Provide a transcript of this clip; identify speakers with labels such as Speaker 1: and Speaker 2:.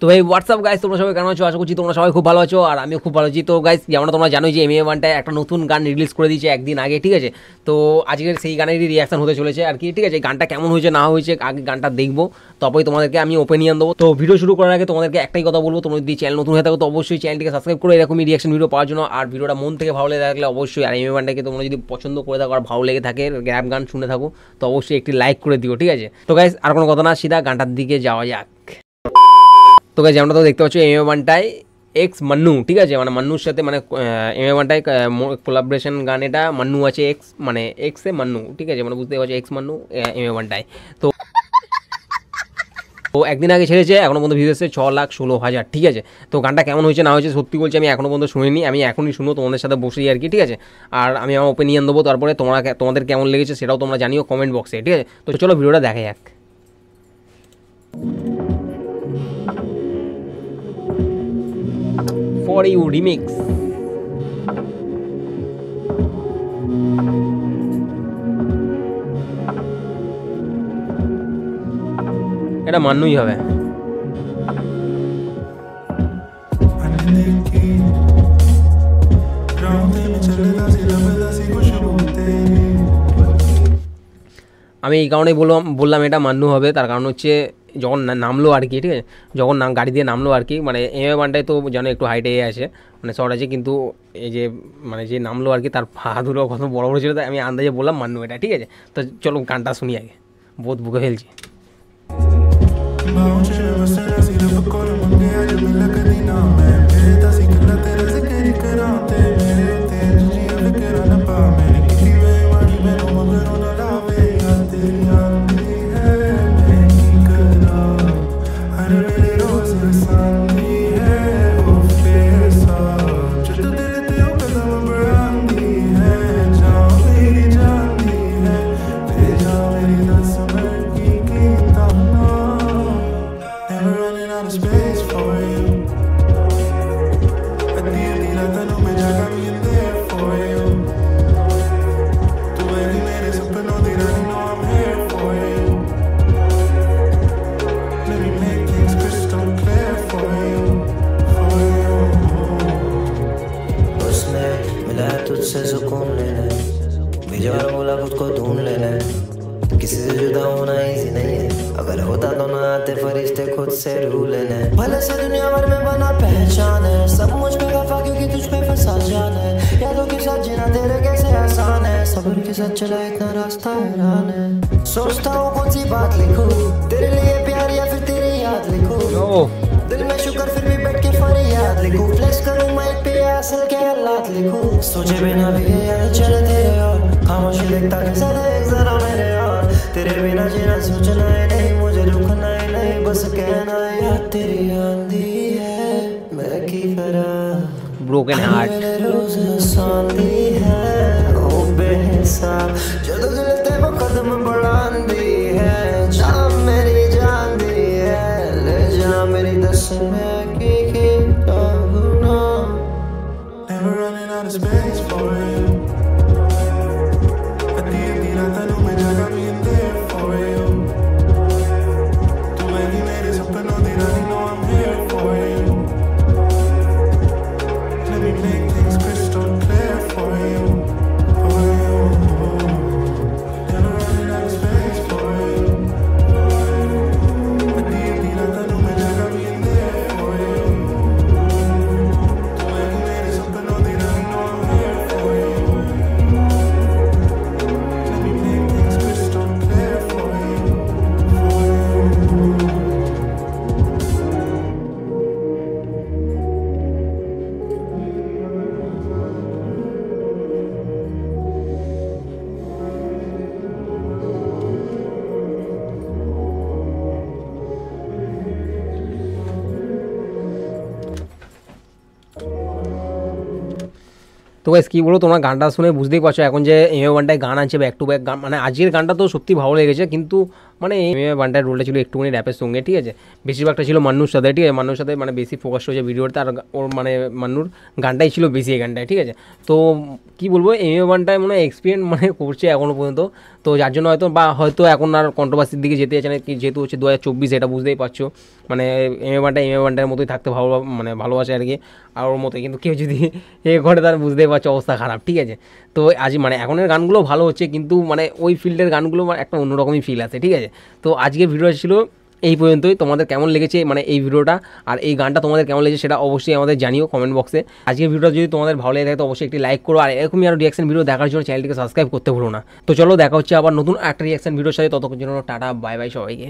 Speaker 1: তো ভাই WhatsApp guys, তোমরা সবাই কেমন আছো? আশা করছি তোমরা সবাই খুব ভালো আছো, আর আমিও খুব ভালো আছি। তো গাইস, যেমন তোমরা জানোই যে MA1টায় একটা নতুন গান রিলিজ করে দিয়েছে একদিন আগে, ঠিক আছে? তো আজকের সেই গানেরই রিয়াকশন হতে চলেছে আর কি, ঠিক আছে? গানটা কেমন হয়েছে না হয়েছে আগে গানটা দেখবো, তারপরে তোমাদেরকে আমি ওপিনিয়ন দেবো। তো ভিডিও শুরু করার আগে তোমাদেরকে একটাই কথা বলবো, তোমরা যদি চ্যানেল নতুন হয়ে থাকো তো অবশ্যই চ্যানেলটিকে সাবস্ক্রাইব করে এরকমই রিয়াকশন ভিডিও পাওয়ার জন্য। আর ভিডিওটা মন থেকে ভালো লেগে থাকলে অবশ্যই, আর MA1টাকে তোমরা যদি পছন্দ করে থাকো আর ভালো লেগে থাকে, র্যাপ গান শুনে থাকো, তো অবশ্যই একটি লাইক করে দিও, ঠিক আছে? তো গাইস, আর কোনো কথা না, সিধা গানটার দিকে যাওয়া যাক। তো গাইস, আমরা তো দেখতে পাচ্ছি MA1টায় এক্স মান্নু, ঠিক আছে? মানে মান্নুর সাথে, মানে MA1টায় কোলাবরেশন গান, এটা মান্নু আছে এক্স, মানে এক্সে মান্নু, ঠিক আছে? মানে বুঝতে পারছি এক্স মান্নু MA1টায়। তো ও একদিন আগে ছেড়েছে, এখনো পর্যন্ত ভিউ এসেছে 6,16,000, ঠিক আছে? তো গানটা কেমন হয়েছে না হয়েছে সত্যি বলছি আমি এখনো পর্যন্ত শুনিনি, আমি এখনই শুনো তোমাদের সাথে বসেই আর কি, ঠিক আছে? আর আমি আমার ওপিনিয়ন দেবো, তারপরে তোমাদের কেমন লেগেছে সেটাও তোমরা জানিও কমেন্ট বক্সে, ঠিক আছে? তো চলো ভিডিওটা দেখা যাক। For You remix. এটা মান্নুই হবে। আমি এই কারণেই বললাম এটা মান্নু হবে, তার কারণ হচ্ছে যখন নামলো আর কি, ঠিক আছে? যখন গাড়ি দিয়ে নামলো আর কি, মানে MA1টায় তো যেন একটু হাইটে আছে, মানে শর্ট আছে, কিন্তু এই যে মানে যে নামলো আর কি, তার পা কত বড় বড় ছিল, তাই আমি আন্দাজে বললাম মান্নু এটা, ঠিক আছে? তো চলো গানটা শুনি আগে, বহুত বুকে ফেলছি।
Speaker 2: तुझसे सुकून लेना, बेजार बोला खुद को ढूंढ लेना, किसी से जुदा होना इजी नहीं है, अगर होता तो ना आते फरिश्ते खुद से रूह लेने। भले से दुनिया भर में बना पहचान है, सब मुझ पे खफा क्योंकि तुझ पे फंसा जान है, यादों के साथ जीना तेरे कैसे आसान है, सब्र के साथ चला इतना रास्ता हैरान है, सोचता हूँ कौन सी बात लिखूं, तेरे लिए प्यार या फिर तेरी याद लिखूं, दिल में शुक्र फिर भी बैठ के फरियाद लिखूं, फ्लेक्स करूं माइक पे असल के हालात लिखूं, सोचे बिना भी ये याद चले तेरे और, खामोशी देखता कैसा देख जरा मेरे और, तेरे बिना जीना सोचना है नहीं, मुझे रुकना है नहीं, बस कहना है याद तेरी आंधी है, मैं की करा
Speaker 1: ब्रोकन हार्ट
Speaker 2: रोज सांदी है, ओ बेहिसाब जो तो दिल ते वो कदम बढ़ांदी है, जान मेरी जान दी है, ले जा मेरी दस में की गुना, never running out of space for you, दी रात नु मैं जगा भी in there for you, तू मेरी मेरे सपनों दी रानी know I'm here for you, let me make things crystal clear for you, for you, never running out of space for you, दी रात नु मैं जगा भी in there for you, तू मेरी मेरे सपनों दी रानी know I'm here for you, let me make things crystal clear for you, for you.
Speaker 1: তো গাইস, কী বলো, তোমরা গানটা শুনে বুঝতেই পারছো এখন যে MA1টায় গান আছে ব্যাক টু ব্যাক গান, মানে আজকের গানটা তো সত্যি ভালো লেগেছে, কিন্তু মানে এমএমএ বান্টার রোলটা ছিল একটুখানি র্যাপের সঙ্গে, ঠিক আছে, বেশিরভাগটা ছিল মান্নুর সাথে, ঠিক আছে, মান্নুর সাথে মানে বেশি ফোকাস হয়েছে ভিডিওতে, আর ওর মানে মান্নুর গানটাই ছিল বেশি এই গানটায়, ঠিক আছে। তো কী বলবো, এমএমএ বান্টায় মনে হয় এক্সপিরিয়েন্স মানে করছে এখনও পর্যন্ত, তো যার জন্য হয়তো এখন আর কন্ট্রোভার্সির দিকে যেতে চাচ্ছে না, যেহেতু হচ্ছে 2024, এটা বুঝতেই পারছো, মানে এমএমএ বান্টার মতোই থাকতে মানে ভালোবাসে আর কি, আর ওর মতোই, কিন্তু কেউ যদি এ করে তার বুঝতেই পারছো অবস্থা খারাপ, ঠিক আছে। তো আজ মানে এখনের গানগুলো ভালো হচ্ছে, কিন্তু মানে ওই ফিল্ডের গানগুলো একটা অন্যরকমই ফিল আছে, ঠিক আছে। তো আজকের ভিডিওটা ছিল এই পর্যন্তই। তোমাদের কেমন লেগেছে মানে এই ভিডিওটা, আর এই গানটা তোমাদের কেমন লেগেছে সেটা অবশ্যই আমাদের জানিও কমেন্ট বক্সে। আজকের ভিডিওটা যদি তোমাদের ভালো লেগে থাকে তো অবশ্যই একটি লাইক করো, আর এরকমই আরও রিয়াকশন ভিডিও দেখার জন্য চ্যানেলটিকে সাবস্ক্রাইব করতে ভুলো না। তো চলো দেখা হচ্ছে আবার নতুন একটা রিয়াকশন ভিডিওর সাথে, ততক্ষণ জন্য টাটা বাই বাই সবাইকে।